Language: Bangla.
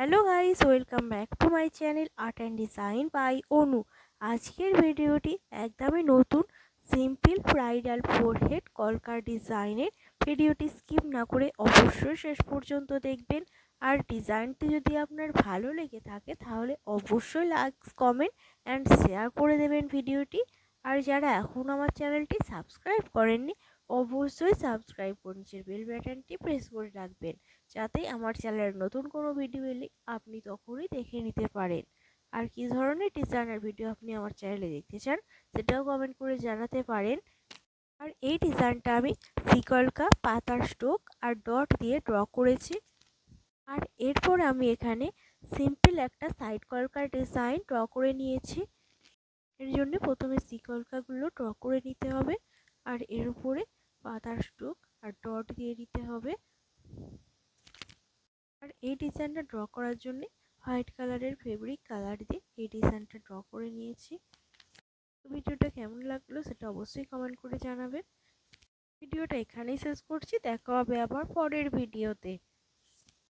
Hello guys, welcome back to my channel art and design by Anu. আজকের ভিডিওটি একদমই নতুন সিম্পল ব্রাইডাল ফোরহেড কলকার ডিজাইনের। ভিডিওটি স্কিপ না করে অবশ্যই শেষ পর্যন্ত দেখবেন। আর ডিজাইনটি যদি আপনার ভালো লেগে থাকে তাহলে অবশ্যই লাইক, কমেন্ট অ্যান্ড শেয়ার করে দেবেন ভিডিওটি। আর যারা এখন আমার চ্যানেলটি সাবস্ক্রাইব করেননি অবশ্যই সাবস্ক্রাইব করে নিচের বেল বাটনটি প্রেস করে রাখবেন, যাতে আমার চ্যানেলের নতুন কোনো ভিডিও এলে আপনি তখনই দেখে নিতে পারেন। আর কী ধরনের ডিজাইনার ভিডিও আপনি আমার চ্যানেলে দেখতে চান সেটাও কমেন্ট করে জানাতে পারেন। আর এই ডিজাইনটা আমি সিকলকা, পাতার স্টোক আর ডট দিয়ে ড্র করেছি। আর এরপর আমি এখানে সিম্পল একটা সাইড কলকার ডিজাইন ড্র করে নিয়েছি। এর জন্য প্রথমে সিকলকাগুলো ড্র করে নিতে হবে, আর এর উপরে পাতার স্টোক আর ডট দিয়ে দিতে হবে। আর এই ডিজাইনটা ড্র করার জন্য হোয়াইট কালারের ফেব্রিক কালার দিয়ে এই ডিজাইনটা ড্র করে নিয়েছি। ভিডিওটা কেমন লাগলো সেটা অবশ্যই কমেন্ট করে জানাবেন। ভিডিওটা এখানেই শেষ করছি, দেখা হবে আবার পরের ভিডিওতে।